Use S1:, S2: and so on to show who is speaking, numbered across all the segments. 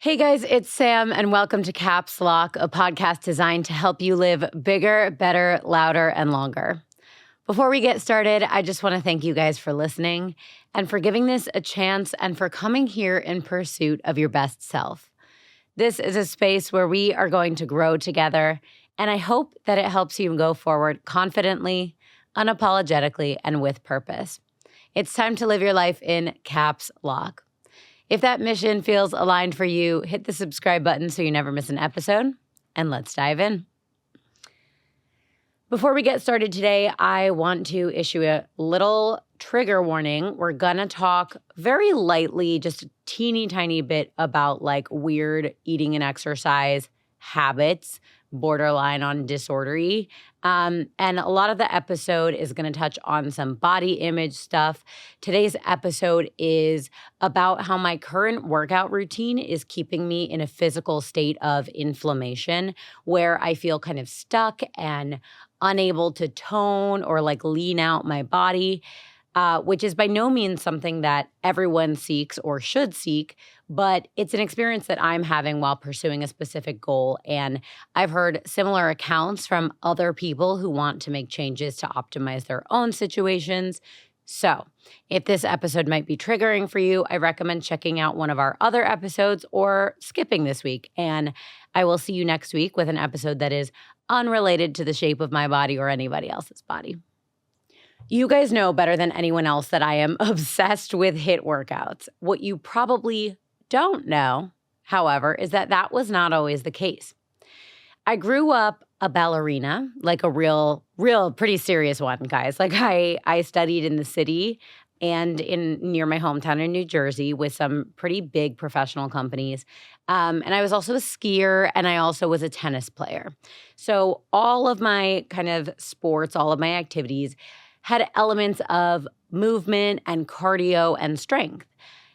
S1: Hey guys, it's Sam, and welcome to Caps Lock, a podcast designed to help you live bigger, better, louder, and longer. Before we get started, I just want to thank you guys for listening and for giving this a chance and for coming here in pursuit of your best self. This is a space where we are going to grow together, and I hope that it helps you go forward confidently, unapologetically, and with purpose. It's time to live your life in Caps Lock. If that mission feels aligned for you, hit the subscribe button so you never miss an episode, and let's dive in. Before we get started today, I want to issue a little trigger warning. We're going to talk very lightly, just a teeny tiny bit about like weird eating and exercise habits, borderline on disordery. And a lot of the episode is going to touch on some body image stuff. Today's episode is about how my current workout routine is keeping me in a physical state of inflammation where I feel kind of stuck and unable to tone or like lean out my body, which is by no means something that everyone seeks or should seek, but it's an experience that I'm having while pursuing a specific goal. And I've heard similar accounts from other people who want to make changes to optimize their own situations. So if this episode might be triggering for you, I recommend checking out one of our other episodes or skipping this week. And I will see you next week with an episode that is unrelated to the shape of my body or anybody else's body. You guys know better than anyone else that I am obsessed with HIIT workouts. What you probably don't know, however, is that that was not always the case. I grew up a ballerina, like a real, pretty serious one, guys. Like I studied in the city and near my hometown in New Jersey with some pretty big professional companies. And I was also a skier, and I also was a tennis player. So all of my kind of sports, all of my activities had elements of movement and cardio and strength.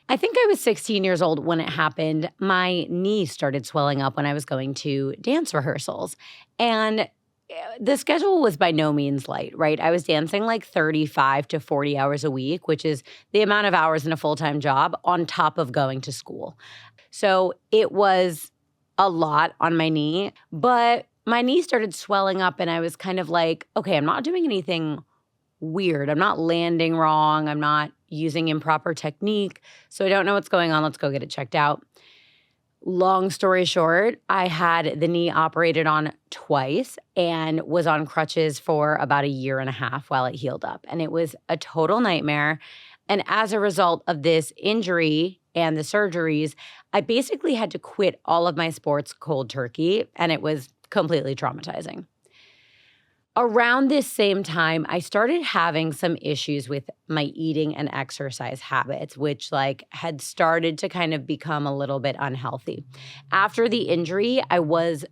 S1: I think I was 16 years old when it happened. My knee started swelling up when I was going to dance rehearsals. And the schedule was by no means light, right? I was dancing like 35 to 40 hours a week, which is the amount of hours in a full-time job on top of going to school. So it was a lot on my knee, but my knee started swelling up and I was kind of like, okay, I'm not doing anything weird. I'm not landing wrong. I'm not using improper technique. So I don't know what's going on. Let's go get it checked out. Long story short, I had the knee operated on twice and was on crutches for about a year and a half while it healed up. And it was a total nightmare. And as a result of this injury and the surgeries, I basically had to quit all of my sports cold turkey, and it was completely traumatizing. Around this same time, I started having some issues with my eating and exercise habits, which like had started to kind of become a little bit unhealthy. After the injury, I was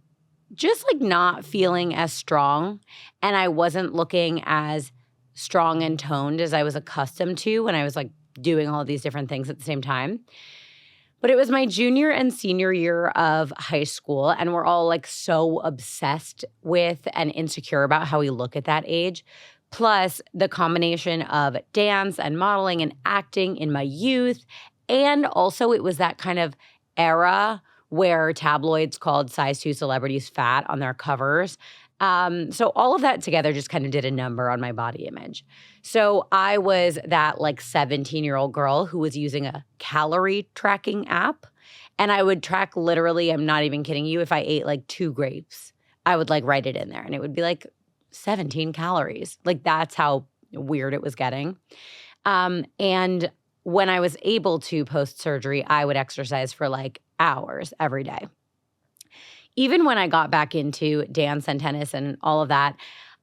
S1: just like not feeling as strong, and I wasn't looking as strong and toned as I was accustomed to when I was like doing all of these different things at the same time. But it was my junior and senior year of high school, and we're all like so obsessed with and insecure about how we look at that age. Plus the combination of dance and modeling and acting in my youth. And also it was that kind of era where tabloids called size 2 celebrities fat on their covers. So all of that together just kind of did a number on my body image. So I was that like 17-year-old girl who was using a calorie tracking app, and I would track literally, I'm not even kidding you, if I ate like 2 grapes, I would like write it in there and it would be like 17 calories. Like that's how weird it was getting. And when I was able to post-surgery, I would exercise for like hours every day. Even when I got back into dance and tennis and all of that,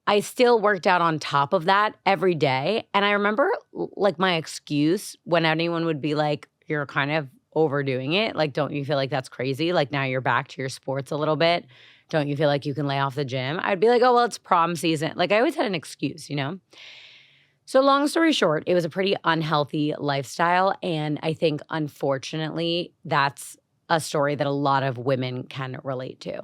S1: I still worked out on top of that every day. And I remember like my excuse when anyone would be like, you're kind of overdoing it. Like, don't you feel like that's crazy? Like now you're back to your sports a little bit. Don't you feel like you can lay off the gym? I'd be like, oh, well, it's prom season. Like I always had an excuse, you know? So long story short, it was a pretty unhealthy lifestyle. And I think, unfortunately, that's a story that a lot of women can relate to.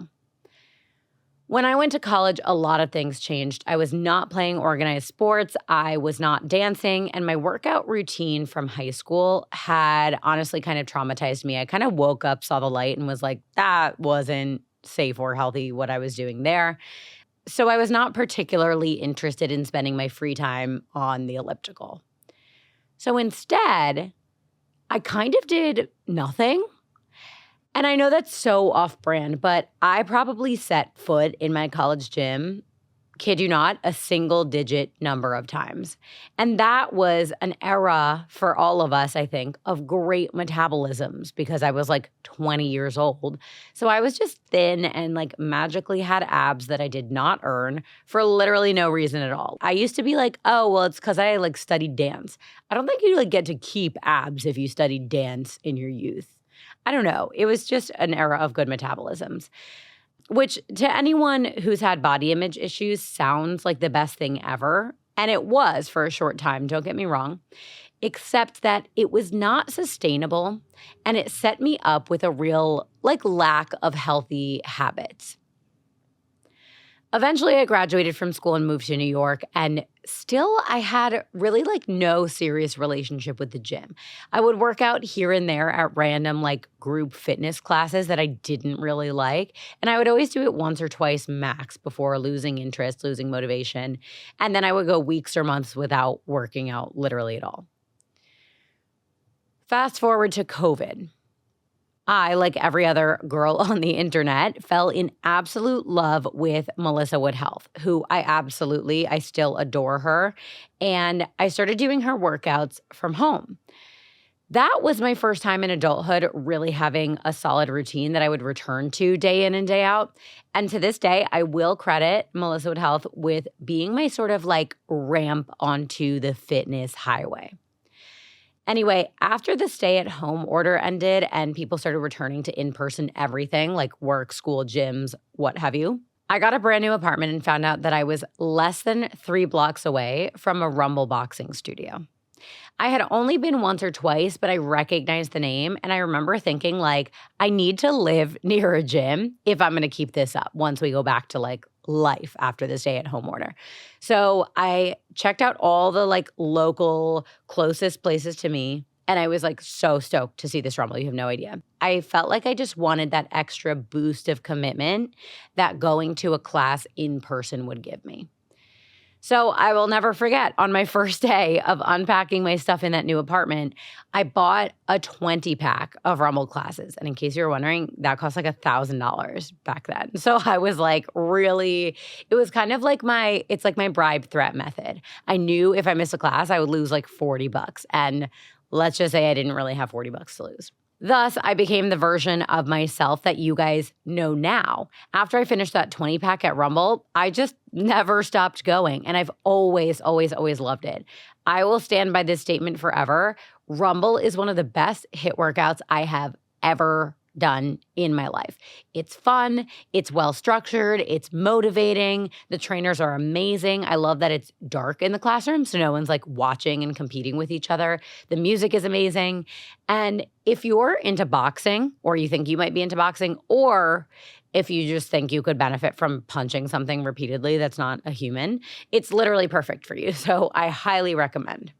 S1: When I went to college, a lot of things changed. I was not playing organized sports. I was not dancing. And my workout routine from high school had honestly kind of traumatized me. I kind of woke up, saw the light, and was like, that wasn't safe or healthy what I was doing there. So I was not particularly interested in spending my free time on the elliptical. So instead, I kind of did nothing. And I know that's so off-brand, but I probably set foot in my college gym, kid you not, a single-digit number of times. And that was an era for all of us, I think, of great metabolisms because I was like 20 years old. So I was just thin and like magically had abs that I did not earn for literally no reason at all. I used to be like, oh, well, it's because I like studied dance. I don't think you like get to keep abs if you studied dance in your youth. I don't know. It was just an era of good metabolisms, which to anyone who's had body image issues sounds like the best thing ever. And it was for a short time, don't get me wrong, except that it was not sustainable and it set me up with a real like lack of healthy habits. Eventually, I graduated from school and moved to New York, and still I had really like no serious relationship with the gym. I would work out here and there at random like group fitness classes that I didn't really like, and I would always do it once or twice max before losing interest, losing motivation, and then I would go weeks or months without working out literally at all. Fast forward to COVID. I, like every other girl on the internet, fell in absolute love with Melissa Wood Health, who I still adore her. And I started doing her workouts from home. That was my first time in adulthood really having a solid routine that I would return to day in and day out. And to this day, I will credit Melissa Wood Health with being my sort of like ramp onto the fitness highway. Anyway, after the stay-at-home order ended and people started returning to in-person everything like work, school, gyms, what have you, I got a brand new apartment and found out that I was less than 3 blocks away from a Rumble boxing studio. I had only been once or twice, but I recognized the name, and I remember thinking, like, I need to live near a gym if I'm going to keep this up once we go back to, like, life after the stay-at-home order. So I checked out all the, like, local closest places to me, and I was, like, so stoked to see this Rumble. You have no idea. I felt like I just wanted that extra boost of commitment that going to a class in person would give me. So I will never forget, on my first day of unpacking my stuff in that new apartment, I bought a 20-pack of Rumble classes. And in case you were wondering, that cost like $1,000 back then. So I was like really, it was kind of like it's like my bribe threat method. I knew if I missed a class, I would lose like $40. And let's just say I didn't really have $40 to lose. Thus, I became the version of myself that you guys know now. After I finished that 20-pack at Rumble, I just never stopped going. And I've always, always, always loved it. I will stand by this statement forever. Rumble is one of the best HIIT workouts I have ever done in my life. It's fun, it's well structured, it's motivating. The trainers are amazing. I love that it's dark in the classroom, so no one's like watching and competing with each other. The music is amazing. And if you're into boxing, or you think you might be into boxing, or if you just think you could benefit from punching something repeatedly that's not a human, it's literally perfect for you. So I highly recommend.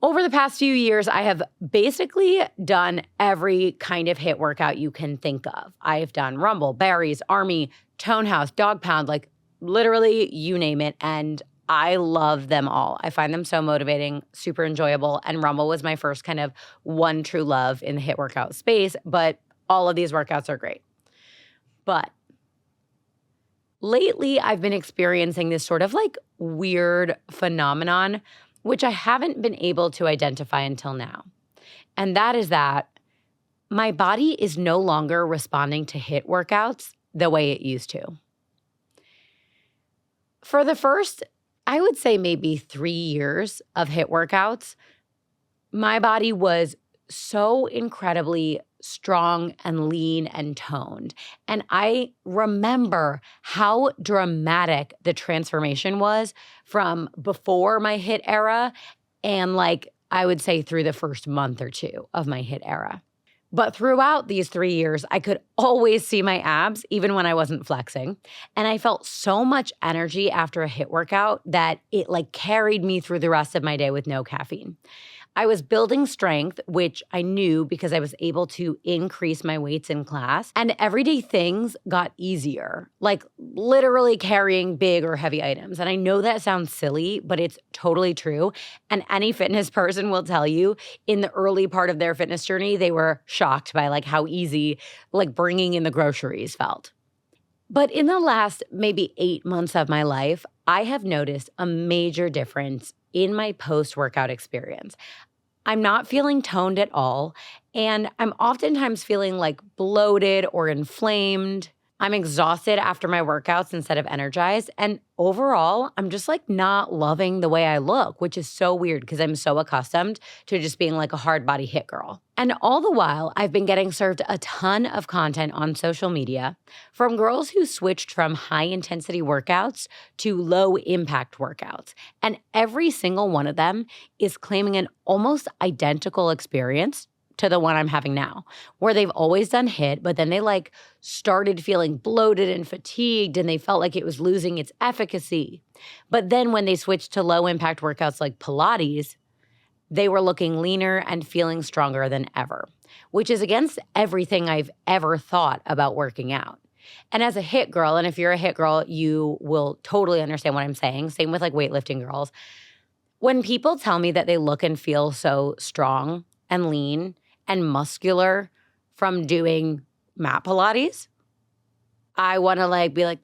S1: Over the past few years, I have basically done every kind of HIIT workout you can think of. I've done Rumble, Barry's, Army, Tone House, Dog Pound, like literally you name it. And I love them all. I find them so motivating, super enjoyable. And Rumble was my first kind of one true love in the HIIT workout space. But all of these workouts are great. But lately, I've been experiencing this sort of like weird phenomenon which I haven't been able to identify until now. And that is that my body is no longer responding to HIIT workouts the way it used to. For the first, I would say maybe 3 years of HIIT workouts, my body was so incredibly strong and lean and toned. And I remember how dramatic the transformation was from before my HIIT era and like I would say through the first month or two of my HIIT era. But throughout these 3 years, I could always see my abs, even when I wasn't flexing. And I felt so much energy after a HIIT workout that it like carried me through the rest of my day with no caffeine. I was building strength, which I knew because I was able to increase my weights in class, and everyday things got easier, like literally carrying big or heavy items. And I know that sounds silly, but it's totally true. And any fitness person will tell you in the early part of their fitness journey, they were shocked by like how easy like bringing in the groceries felt. But in the last maybe 8 months of my life, I have noticed a major difference in my post-workout experience. I'm not feeling toned at all, and I'm oftentimes feeling like bloated or inflamed. I'm exhausted after my workouts instead of energized, and overall, I'm just like not loving the way I look, which is so weird because I'm so accustomed to just being like a hard body HIIT girl. And all the while, I've been getting served a ton of content on social media from girls who switched from high intensity workouts to low impact workouts. And every single one of them is claiming an almost identical experience to the one I'm having now, where they've always done HIIT, but then they like started feeling bloated and fatigued and they felt like it was losing its efficacy. But then when they switched to low impact workouts like Pilates, they were looking leaner and feeling stronger than ever, which is against everything I've ever thought about working out. And as a HIIT girl, and if you're a HIIT girl, you will totally understand what I'm saying. Same with like weightlifting girls. When people tell me that they look and feel so strong and lean and muscular from doing mat Pilates, I want to like be like,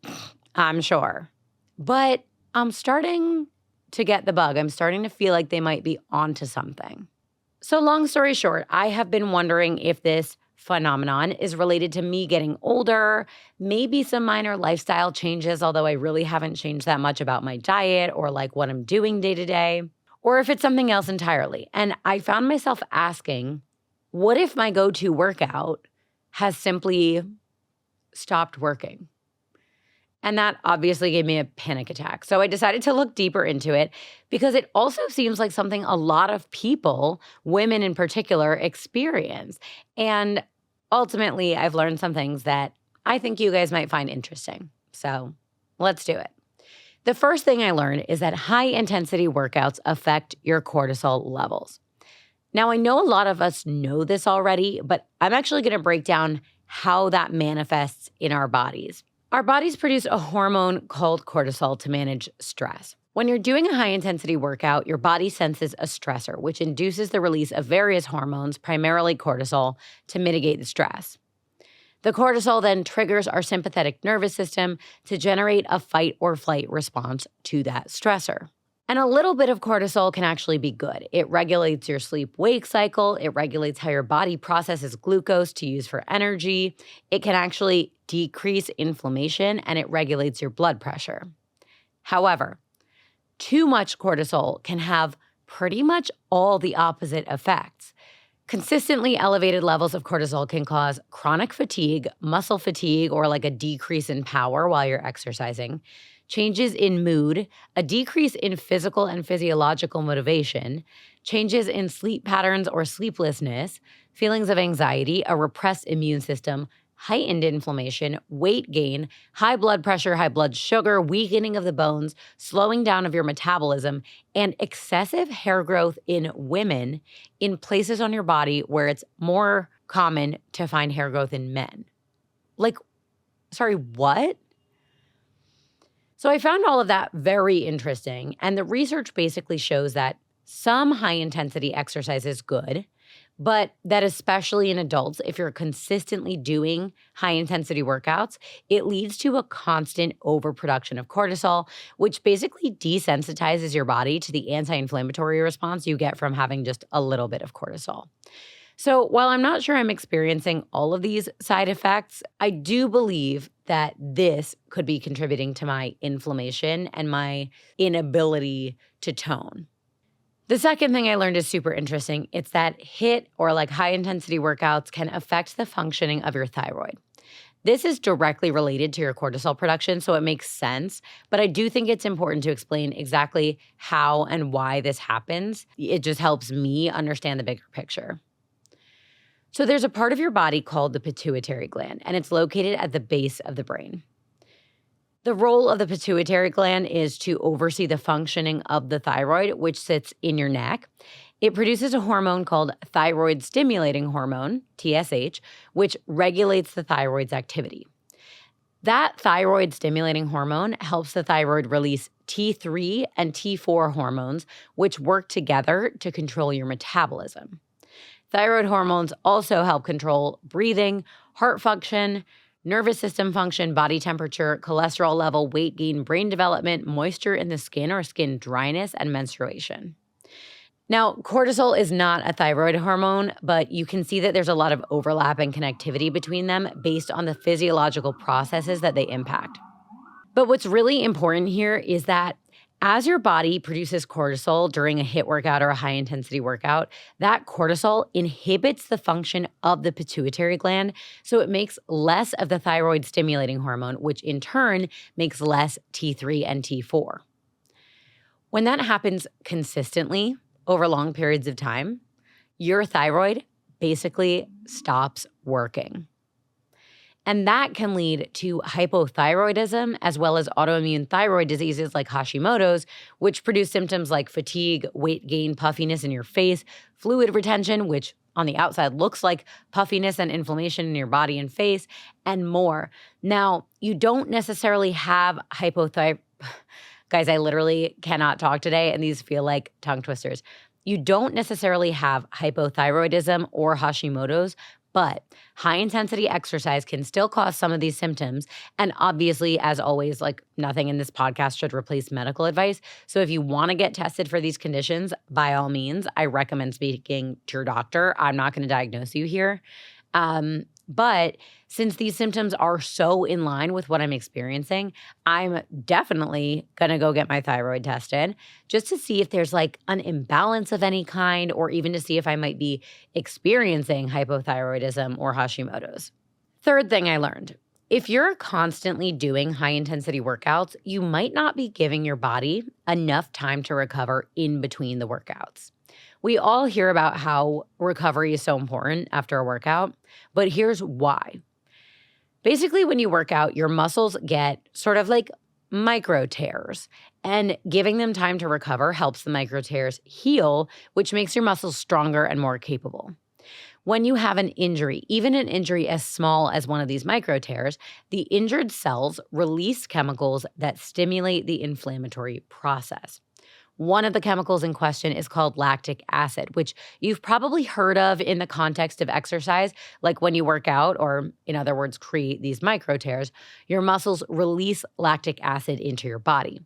S1: I'm sure. But I'm starting to get the bug. I'm starting to feel like they might be onto something. So long story short, I have been wondering if this phenomenon is related to me getting older, maybe some minor lifestyle changes, although I really haven't changed that much about my diet or like what I'm doing day to day, or if it's something else entirely. And I found myself asking, what if my go-to workout has simply stopped working? And that obviously gave me a panic attack. So I decided to look deeper into it because it also seems like something a lot of people, women in particular, experience. And ultimately, I've learned some things that I think you guys might find interesting. So let's do it. The first thing I learned is that high-intensity workouts affect your cortisol levels. Now, I know a lot of us know this already, but I'm actually going to break down how that manifests in our bodies. Our bodies produce a hormone called cortisol to manage stress. When you're doing a high-intensity workout, your body senses a stressor, which induces the release of various hormones, primarily cortisol, to mitigate the stress. The cortisol then triggers our sympathetic nervous system to generate a fight or flight response to that stressor. And a little bit of cortisol can actually be good. It regulates your sleep-wake cycle. It regulates how your body processes glucose to use for energy. It can actually decrease inflammation, and it regulates your blood pressure. However, too much cortisol can have pretty much all the opposite effects. Consistently elevated levels of cortisol can cause chronic fatigue, muscle fatigue, or like a decrease in power while you're exercising, changes in mood, a decrease in physical and physiological motivation, changes in sleep patterns or sleeplessness, feelings of anxiety, a repressed immune system, heightened inflammation, weight gain, high blood pressure, high blood sugar, weakening of the bones, slowing down of your metabolism, and excessive hair growth in women in places on your body where it's more common to find hair growth in men. Like, sorry, what? So I found all of that very interesting, and the research basically shows that some high-intensity exercise is good, but that especially in adults, if you're consistently doing high-intensity workouts, it leads to a constant overproduction of cortisol, which basically desensitizes your body to the anti-inflammatory response you get from having just a little bit of cortisol. So while I'm not sure I'm experiencing all of these side effects, I do believe that this could be contributing to my inflammation and my inability to tone. The second thing I learned is super interesting. It's that HIIT or like high intensity workouts can affect the functioning of your thyroid. This is directly related to your cortisol production, so it makes sense. But I do think it's important to explain exactly how and why this happens. It just helps me understand the bigger picture. So there's a part of your body called the pituitary gland, and it's located at the base of the brain. The role of the pituitary gland is to oversee the functioning of the thyroid, which sits in your neck. It produces a hormone called thyroid stimulating hormone, TSH, which regulates the thyroid's activity. That thyroid stimulating hormone helps the thyroid release T3 and T4 hormones, which work together to control your metabolism. Thyroid hormones also help control breathing, heart function, nervous system function, body temperature, cholesterol level, weight gain, brain development, moisture in the skin or skin dryness, and menstruation. Now, cortisol is not a thyroid hormone, but you can see that there's a lot of overlap and connectivity between them based on the physiological processes that they impact. But what's really important here is that as your body produces cortisol during a HIIT workout or a high-intensity workout, that cortisol inhibits the function of the pituitary gland, so it makes less of the thyroid-stimulating hormone, which in turn makes less T3 and T4. When that happens consistently over long periods of time, your thyroid basically stops working. And that can lead to hypothyroidism as well as autoimmune thyroid diseases like Hashimoto's, which produce symptoms like fatigue, weight gain, puffiness in your face, fluid retention, which on the outside looks like puffiness and inflammation in your body and face, and more. Now, you don't necessarily have Guys, I literally cannot talk today, and these feel like tongue twisters. You don't necessarily have hypothyroidism or Hashimoto's, but high-intensity exercise can still cause some of these symptoms. And obviously, as always, like nothing in this podcast should replace medical advice. So if you want to get tested for these conditions, by all means, I recommend speaking to your doctor. I'm not going to diagnose you here. But since these symptoms are so in line with what I'm experiencing, I'm definitely going to go get my thyroid tested just to see if there's like an imbalance of any kind, or even to see if I might be experiencing hypothyroidism or Hashimoto's. Third thing I learned, if you're constantly doing high-intensity workouts, you might not be giving your body enough time to recover in between the workouts. We all hear about how recovery is so important after a workout, but here's why. Basically, when you work out, your muscles get sort of like micro tears, and giving them time to recover helps the micro tears heal, which makes your muscles stronger and more capable. When you have an injury, even an injury as small as one of these micro tears, the injured cells release chemicals that stimulate the inflammatory process. One of the chemicals in question is called lactic acid, which you've probably heard of in the context of exercise, like when you work out, or in other words, create these micro tears, your muscles release lactic acid into your body.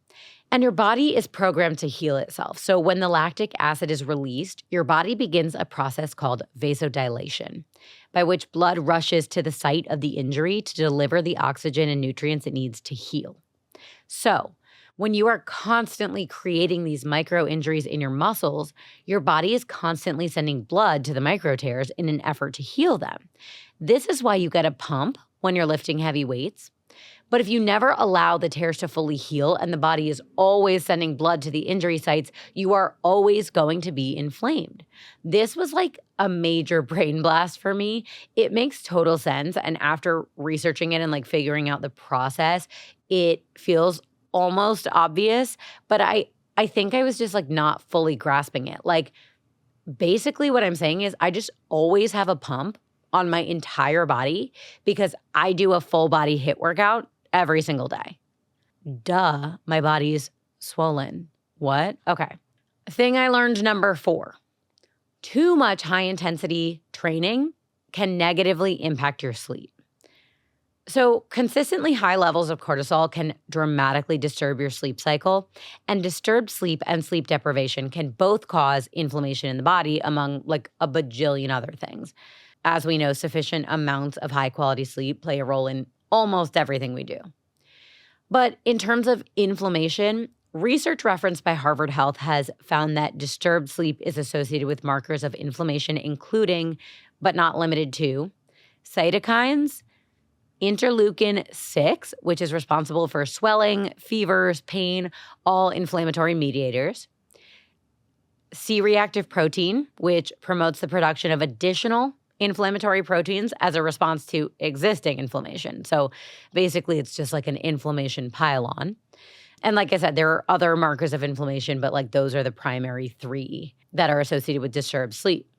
S1: And your body is programmed to heal itself. So when the lactic acid is released, your body begins a process called vasodilation, by which blood rushes to the site of the injury to deliver the oxygen and nutrients it needs to heal. So when you are constantly creating these micro injuries in your muscles, your body is constantly sending blood to the micro tears in an effort to heal them. This is why you get a pump when you're lifting heavy weights. But if you never allow the tears to fully heal and the body is always sending blood to the injury sites, you are always going to be inflamed. This was like a major brain blast for me. It makes total sense. And after researching it and like figuring out the process, it feels almost obvious, but I think I was just like not fully grasping it. Like basically what I'm saying is I just always have a pump on my entire body because I do a full body HIIT workout every single day. Duh, my body's swollen. What? Okay. Thing I learned number 4, too much high intensity training can negatively impact your sleep. So consistently high levels of cortisol can dramatically disturb your sleep cycle, and disturbed sleep and sleep deprivation can both cause inflammation in the body, among like a bajillion other things. As we know, sufficient amounts of high quality sleep play a role in almost everything we do. But in terms of inflammation, research referenced by Harvard Health has found that disturbed sleep is associated with markers of inflammation, including, but not limited to, cytokines, interleukin-6, which is responsible for swelling, fevers, pain, all inflammatory mediators. C-reactive protein, which promotes the production of additional inflammatory proteins as a response to existing inflammation. So basically, it's just like an inflammation pile-on. And like I said, there are other markers of inflammation, but like those are the primary three that are associated with disturbed sleep.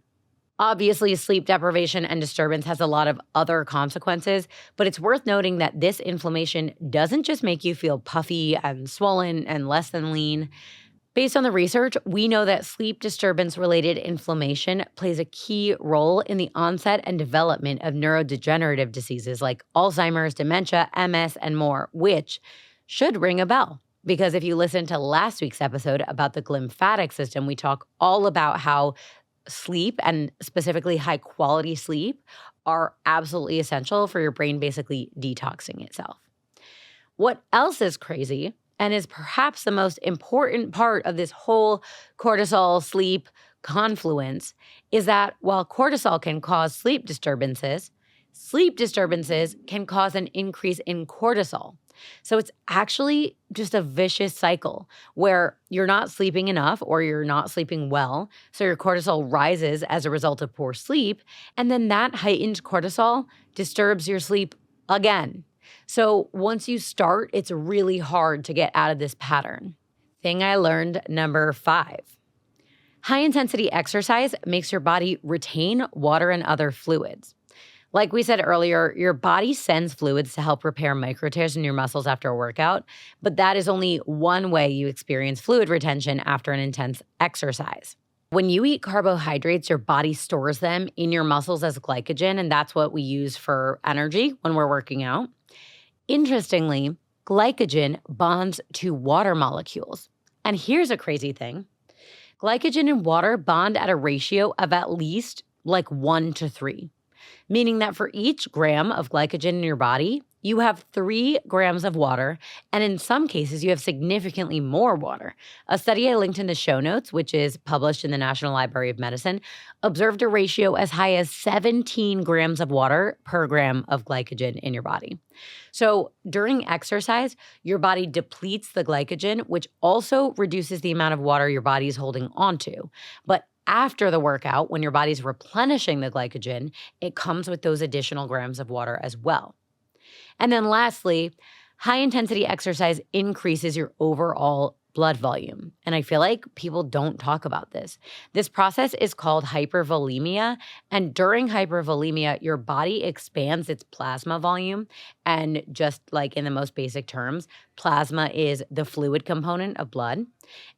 S1: Obviously, sleep deprivation and disturbance has a lot of other consequences, but it's worth noting that this inflammation doesn't just make you feel puffy and swollen and less than lean. Based on the research, we know that sleep disturbance-related inflammation plays a key role in the onset and development of neurodegenerative diseases like Alzheimer's, dementia, MS, and more, which should ring a bell. Because if you listen to last week's episode about the glymphatic system, we talk all about how sleep, and specifically high quality sleep, are absolutely essential for your brain basically detoxing itself. What else is crazy, and is perhaps the most important part of this whole cortisol sleep confluence, is that while cortisol can cause sleep disturbances can cause an increase in cortisol. So it's actually just a vicious cycle where you're not sleeping enough or you're not sleeping well. So your cortisol rises as a result of poor sleep. And then that heightened cortisol disturbs your sleep again. So once you start, it's really hard to get out of this pattern. Thing I learned, number 5. High intensity exercise makes your body retain water and other fluids. Like we said earlier, your body sends fluids to help repair microtears in your muscles after a workout, but that is only one way you experience fluid retention after an intense exercise. When you eat carbohydrates, your body stores them in your muscles as glycogen, and that's what we use for energy when we're working out. Interestingly, glycogen bonds to water molecules. And here's a crazy thing. Glycogen and water bond at a ratio of at least like 1:3. Meaning that for each gram of glycogen in your body, you have 3 grams of water, and in some cases, you have significantly more water. A study I linked in the show notes, which is published in the National Library of Medicine, observed a ratio as high as 17 grams of water per gram of glycogen in your body. So during exercise, your body depletes the glycogen, which also reduces the amount of water your body is holding onto. But after the workout, when your body's replenishing the glycogen, it comes with those additional grams of water as well. And then lastly, high intensity exercise increases your overall blood volume. And I feel like people don't talk about this. This process is called hypervolemia. And during hypervolemia, your body expands its plasma volume. And just like in the most basic terms, plasma is the fluid component of blood.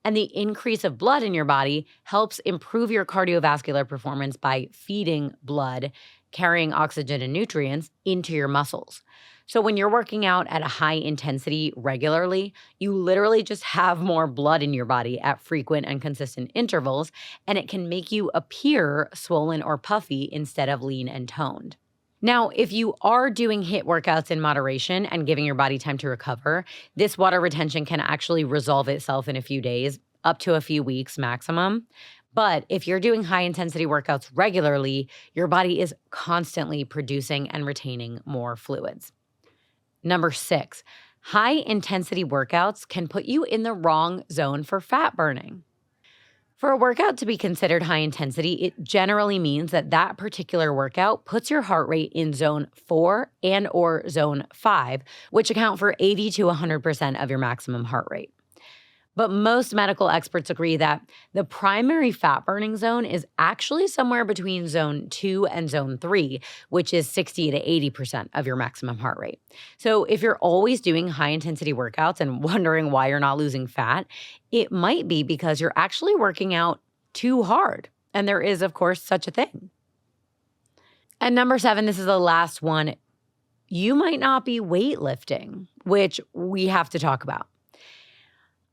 S1: And the increase of blood in your body helps improve your cardiovascular performance by feeding blood, carrying oxygen and nutrients into your muscles. So when you're working out at a high intensity regularly, you literally just have more blood in your body at frequent and consistent intervals, and it can make you appear swollen or puffy instead of lean and toned. Now, if you are doing HIIT workouts in moderation and giving your body time to recover, this water retention can actually resolve itself in a few days, up to a few weeks maximum. But if you're doing high intensity workouts regularly, your body is constantly producing and retaining more fluids. Number 6, high intensity workouts can put you in the wrong zone for fat burning. For a workout to be considered high intensity, it generally means that that particular workout puts your heart rate in zone 4 and or zone 5, which account for 80 to 100% of your maximum heart rate. But most medical experts agree that the primary fat burning zone is actually somewhere between zone 2 and zone 3, which is 60 to 80% of your maximum heart rate. So if you're always doing high intensity workouts and wondering why you're not losing fat, it might be because you're actually working out too hard. And there is, of course, such a thing. And number 7, this is the last one. You might not be weightlifting, which we have to talk about.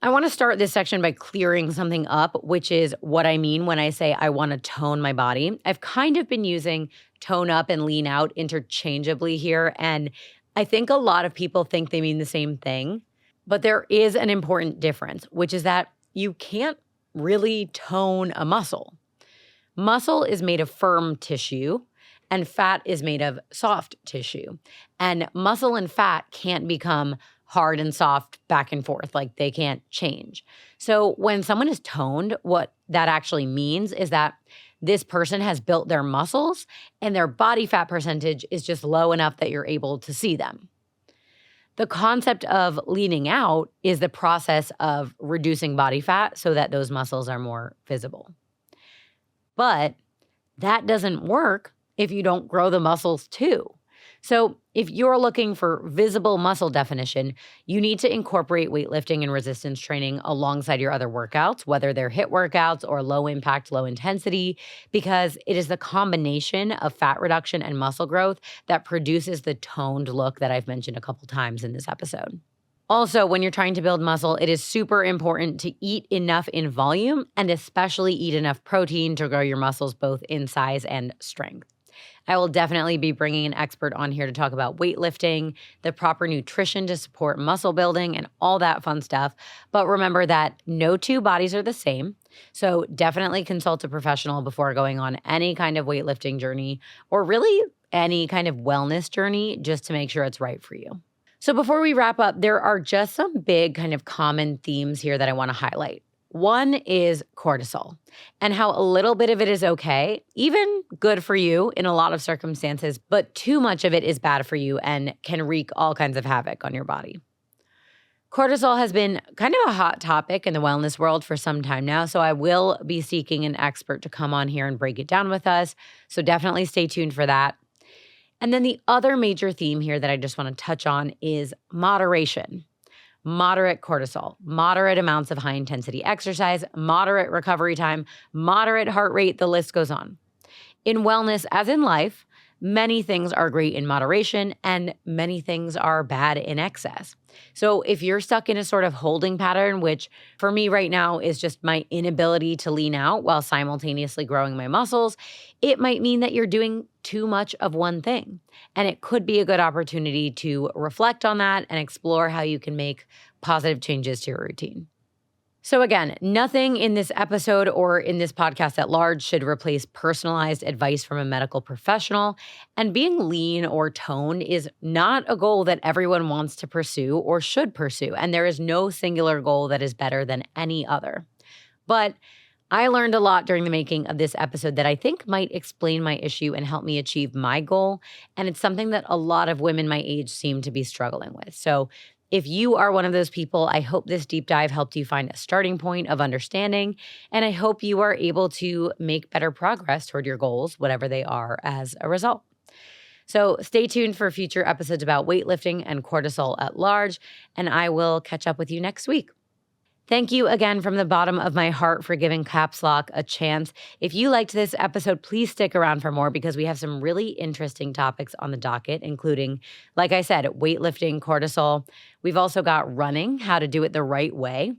S1: I want to start this section by clearing something up, which is what I mean when I say I want to tone my body. I've kind of been using tone up and lean out interchangeably here, and I think a lot of people think they mean the same thing, but there is an important difference, which is that you can't really tone a muscle. Muscle is made of firm tissue, and fat is made of soft tissue. And muscle and fat can't become hard and soft back and forth, like they can't change. So when someone is toned, what that actually means is that this person has built their muscles and their body fat percentage is just low enough that you're able to see them. The concept of leaning out is the process of reducing body fat so that those muscles are more visible. But that doesn't work if you don't grow the muscles too. So if you're looking for visible muscle definition, you need to incorporate weightlifting and resistance training alongside your other workouts, whether they're HIIT workouts or low impact, low intensity, because it is the combination of fat reduction and muscle growth that produces the toned look that I've mentioned a couple times in this episode. Also, when you're trying to build muscle, it is super important to eat enough in volume and especially eat enough protein to grow your muscles both in size and strength. I will definitely be bringing an expert on here to talk about weightlifting, the proper nutrition to support muscle building, and all that fun stuff. But remember that no two bodies are the same. So definitely consult a professional before going on any kind of weightlifting journey or really any kind of wellness journey just to make sure it's right for you. So before we wrap up, there are just some big kind of common themes here that I want to highlight. One is cortisol and how a little bit of it is okay, even good for you in a lot of circumstances, but too much of it is bad for you and can wreak all kinds of havoc on your body. Cortisol has been kind of a hot topic in the wellness world for some time now, so I will be seeking an expert to come on here and break it down with us. So definitely stay tuned for that. And then the other major theme here that I just want to touch on is moderation. Moderate cortisol, moderate amounts of high intensity exercise, moderate recovery time, moderate heart rate, the list goes on. In wellness, as in life, many things are great in moderation and many things are bad in excess. So if you're stuck in a sort of holding pattern, which for me right now is just my inability to lean out while simultaneously growing my muscles, it might mean that you're doing too much of one thing. And it could be a good opportunity to reflect on that and explore how you can make positive changes to your routine. So again, nothing in this episode or in this podcast at large should replace personalized advice from a medical professional. And being lean or toned is not a goal that everyone wants to pursue or should pursue. And there is no singular goal that is better than any other. But I learned a lot during the making of this episode that I think might explain my issue and help me achieve my goal. And it's something that a lot of women my age seem to be struggling with. So if you are one of those people, I hope this deep dive helped you find a starting point of understanding, and I hope you are able to make better progress toward your goals, whatever they are, as a result. So stay tuned for future episodes about weightlifting and cortisol at large, and I will catch up with you next week. Thank you again from the bottom of my heart for giving Caps Lock a chance. If you liked this episode, please stick around for more because we have some really interesting topics on the docket, including, like I said, weightlifting, cortisol. We've also got running, how to do it the right way,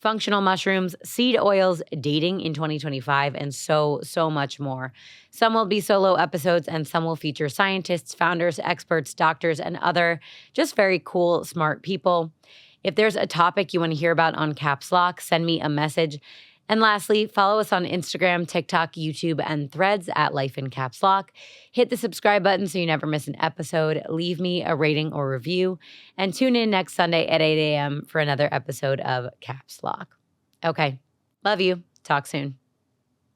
S1: functional mushrooms, seed oils, dating in 2025, and so much more. Some will be solo episodes and some will feature scientists, founders, experts, doctors, and other just very cool, smart people. If there's a topic you want to hear about on Caps Lock, send me a message. And lastly, follow us on Instagram, TikTok, YouTube, and Threads at Life in Caps Lock. Hit the subscribe button so you never miss an episode. Leave me a rating or review. And tune in next Sunday at 8 a.m. for another episode of Caps Lock. Okay. Love you. Talk soon.